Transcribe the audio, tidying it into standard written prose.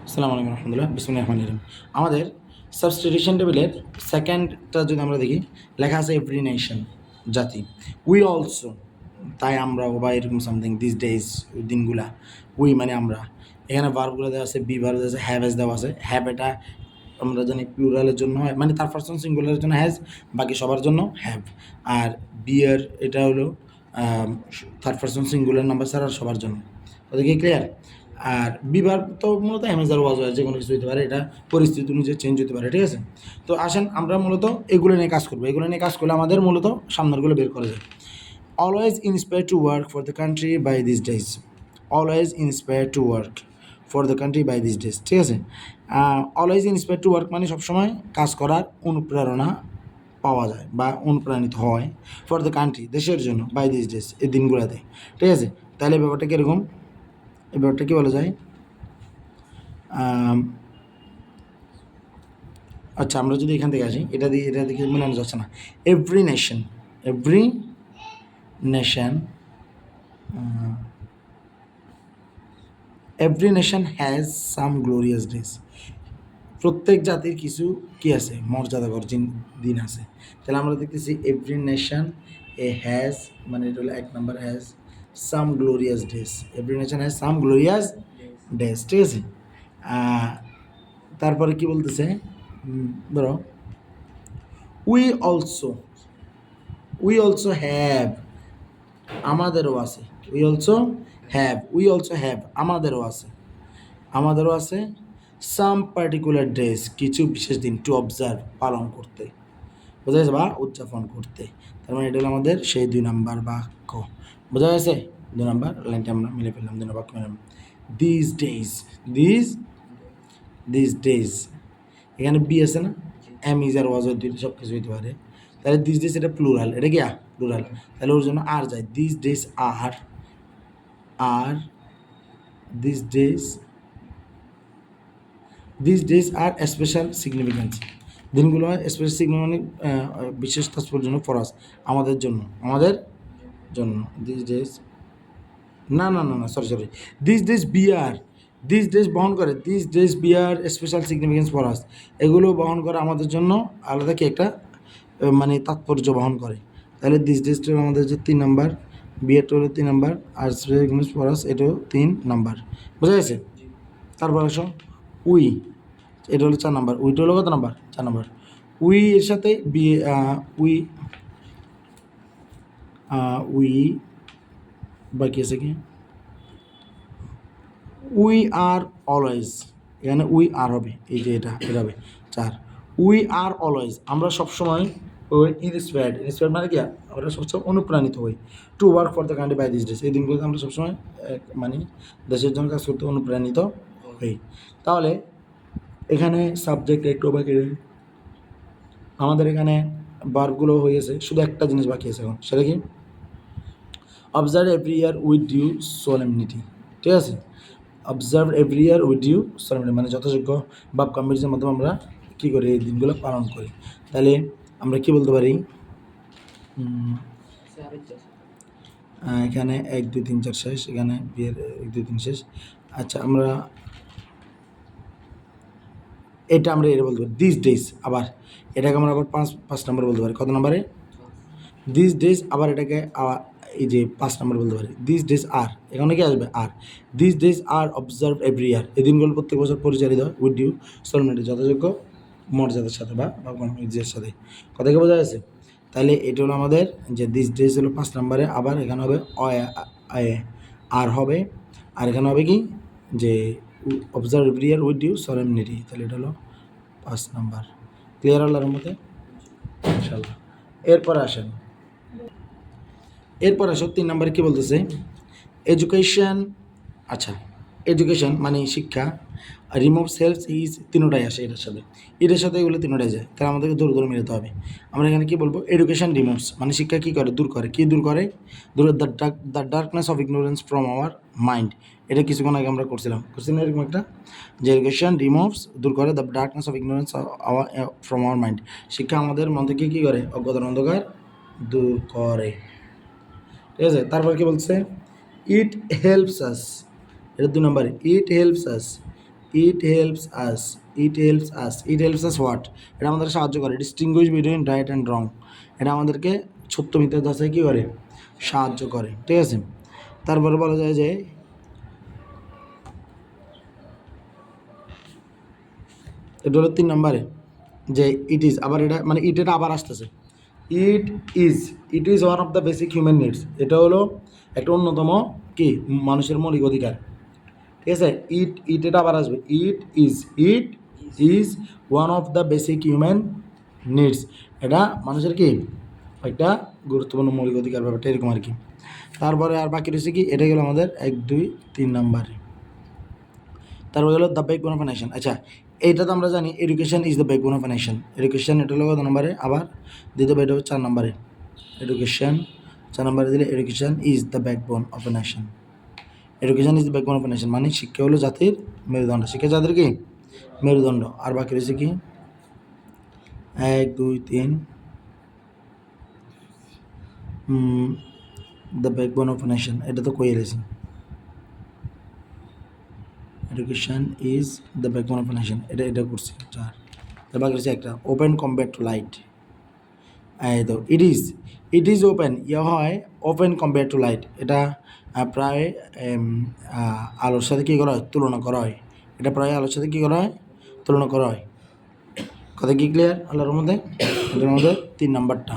আসসালামু আলাইকুম রহমতুল্লাহ বিসমিল্লাহির রহমানির রহিম। আমাদের সাবস্টিটিউশন টেবিলের সেকেন্ডটা যদি আমরা দেখি, লেখা আছে এভরি নেশন, জাতি। উই অলসো, তাই আমরাও, বা এরকম সামথিং, দিস ডেজ, দিনগুলা। উই মানে আমরা। এখানে ভার্বগুলো দেওয়া আছে, বি ভার্ব দেওয়া আছে, হ্যাভ এস দেওয়া আছে। হ্যাভ এটা আমরা জানি প্লুরালের জন্য হয়, মানে তার পারসন সিঙ্গুলারের জন্য হ্যাজ, বাকি সবার জন্য হ্যাভ। আর বিয়ের এটা হলো থার্ড পারসন সিঙ্গুলার নাম্বার ছাড়া আর সবার জন্য। ওদেরকে ক্লিয়ার? আর বিভার তো মূলত অ্যামেজার ওয়াজ হয়, যে কোনো কিছু হতে পারে, এটা পরিস্থিতি অনুযায়ী চেঞ্জ হতে পারে, ঠিক আছে? তো আসেন আমরা মূলত এগুলো নিয়ে কাজ করবো। এগুলো নিয়ে কাজ করলে আমাদের মূলত সামনেরগুলো বের করা যায়। Always inspire to work for the country by this days. Always inspire to work for the country by this days, ঠিক আছে? অলওয়েজ ইন্সপায়ার টু ওয়ার্ক মানে সবসময় কাজ করার অনুপ্রেরণা পাওয়া যায় বা অনুপ্রাণিত হয়, ফর দ্য কান্ট্রি দেশের জন্য, বাই দিস ডেজ এই দিনগুলোতে, ঠিক আছে? তাহলে ব্যাপারটা কীরকম? এই ব্যাপারটা কী বলা যায়? আচ্ছা, আমরা যদি এখান থেকে আসি, এটা দেখে মেলানো যাচ্ছে না। Every nation, every nation, every nation has some glorious days. প্রত্যেক জাতির কিছু কি আছে, মর্যাদাকর দিন আছে। তাহলে আমরা দেখতেছি এভরি নেশন হ্যাজ, মানে এটা হলো এক number, has some glorious days. Every nation has some glorious days, ঠিক আছে? তারপরে কি বলতেছে, ধরো we also, we also have, আমাদেরও আছে। We also have, we also have আমাদেরও আছে, আমাদেরও আছে সাম পার্টিকুলার ডেজ, কিছু বিশেষ দিন, টু অবজার্ভ পালন করতে, বোঝা গেছে, বা উদযাপন করতে। তার মানে এটা হলো আমাদের সেই 2 নাম্বার বাক্য। বোঝা গেছে? 2 নাম্বার লাইনটা আমরা মিলে ফেললাম, 2 নাম্বার বাক্য মিলাম। দিস ডেজ, দিস ডেজ, এখানে বি আছে না, এম ইজ আর ওয়াজ, সব কিছু হইতে পারে। তাহলে দিস ডেজ এটা প্লুরাল, এটা কি প্লুরাল, তাহলে ওর জন্য আর যায়। This days are this days are special significance, দিনগুলো হয় স্পেশাল সিগনিফিকেন্স, মানে বিশেষ তাৎপর্যজনক ফর আস, আমাদের জন্য, আমাদের জন্য। দিস ডেজ, না sorry, this days bear, this days বহন করে, this days bear special significance for us, এগুলো বহন করে আমাদের জন্য আলাদা কি একটা মানে তাৎপর্য বহন করে। তাহলে দিস ডেজটা হলো আমাদের যে 3 নাম্বার, বিয়ারটা হলো 3 নাম্বার, আর স্পেশাল সিগনিফিকেন্স ফর আস এটাও 3 নাম্বার। বোঝা গেছে? তারপর আসো উই, এটা হলো 4 নাম্বার। উইটা হলো কত নাম্বার? 4 নাম্বার। উই এর সাথে উই বাকি আছে কি, উই আর অলওয়েজ, এখানে উই আর হবে, এই যে এটা হবে 4। উই আর অলওয়েজ, আমরা সবসময় ইন্সপায়ার্ড মানে কি, আমরা সবসময় অনুপ্রাণিত হই, to work for the country by this days, এই দিনগুলোতে আমরা সবসময় মানে দেশের জন্য কাজ করতে অনুপ্রাণিত হই। তাহলে এখানে সাবজেক্ট একটু বাকি, আমাদের এখানে ভার্বগুলো হয়েছে, শুধু একটা জিনিস বাকি আছে এখন, সেটা কি? Observe every year with due solemnity, ঠিক আছে? Observe every year with due solemnity মানে যথাযোগ্য ভাব গাম্ভীর্যের মাধ্যমে আমরা কী করি, এই দিনগুলো পালন করি। তাহলে আমরা কি বলতে পারি, এখানে 1 2 3 4 শেষ, এখানে বিয়ের 1 2 3 শেষ। আচ্ছা, আমরা এটা বলতে পারি দিস ডেজ, আবার এটাকে আমরা আবার 5 নাম্বার বলতে পারি। কত নাম্বারে? দিস ডেজ, আবার এটাকে এই যে 5 নাম্বার বলতে পারি। দিস ডেজ আর, এখানে কি আসবে? Are. This days are observe every year, এই দিনগুলো প্রত্যেক বছর পরিচালিত হয় উইথ ডিউ সোলেমনিটি, যথাযোগ্য মর্যাদার সাথে বা গাম্ভীর্যের সাথে। কথা কি বোঝা গেছে? তাহলে এটা হলো আমাদের যে দিস ডেজ হলো 5 নাম্বারে, আবার এখানে হবে আর হবে, আর এখানে হবে কি যে observe every year with due solemnity, তাহলে এটা হলো 5 নাম্বার। ক্লিয়ার আল্লাহর মধ্যে ইনশাআল্লাহ। এরপর আসো 3 নাম্বারে কী বলতেছে, এডুকেশন। আচ্ছা, এডুকেশন মানে শিক্ষা, রিমুভস হেল্পস ইজ, তিনোটাই আসে এটার সাথে এগুলো তিনোটাই যায়, তাহলে আমাদেরকে দূর মিলাতে হবে। আমরা এখানে কী বলবো, এডুকেশন রিমুভস মানে শিক্ষা কী করে, দূর করে। কী দূর করে? The darkness of ignorance from our mind, এটা কিছুক্ষণ আগে আমরা করছিলাম এরকম একটা, যে এডুকেশন রিমুভস, দূর করে, the darkness of ignorance from our mind, শিক্ষা আমাদের মন থেকে কী করে, অজ্ঞতার অন্ধকার দূর করে, ঠিক আছে? তারপর কি বলছে, ইট হেল্পস আস, এটা 2 নম্বরে, it helps us it helps us, it helps us, it helps us what, এটা আমাদের সাহায্য করে ডিস্টিংগুইশ বিটুইন রাইট অ্যান্ড রং, এটা আমাদেরকে সত্য মিথ্যা যাচাই কী করে, সাহায্য করে, ঠিক আছে। তারপরে বলা যায় যে এটা হলো 3 নম্বরে যে ইট ইজ, আবার এটা মানে এটা আবার আসতেছে, it is, it is one of the basic human needs, এটা হলো একটা অন্যতম কি মানুষের মৌলিক অধিকার, ঠিক আছে। এটা আবার আসবে, it is one of the basic human needs, এটা মানুষের কি একটা গুরুত্বপূর্ণ মৌলিক অধিকার, ব্যাপারটা এরকম আর কি। তারপরে আর বাকি রয়েছে কি, এটা গেলো আমাদের 1 2 3 নাম্বারে। তারপরে হলো the backbone of a nation. আচ্ছা, এইটা তো আমরা জানি education is the backbone of a nation, education এটা হলো কত নম্বরে, আবার দ্বিতীয় এটা হলো 4 নম্বরে, এডুকেশন 4 নম্বরে দিলে education is the backbone of a nation, education is the backbone of a nation মানে শিক্ষা হলো জাতির মেরুদণ্ড, শিক্ষা জাতির কি মেরুদণ্ড। আর বাকি রয়েছে কি 1 2 3 the backbone of a nation, এটা তো কই রয়েছে, education is the backbone of a nation, এটা করছি 4। তারপর বাকি রয়েছে একটা ওপেন কম্পেয়ার টু লাইট, এই তো ইট ইজ ওপেন, ইয়ে হয় ওপেন কম্পেয়ার টু লাইট, এটা প্রায় আলোর সাথে কী করা হয়, তুলনা করা হয়, এটা প্রায় আলোর সাথে কী করা হয়, তুলনা করা হয়। কথা কি ক্লিয়ার আলোর মধ্যে? এটার মধ্যে 3 নাম্বারটা।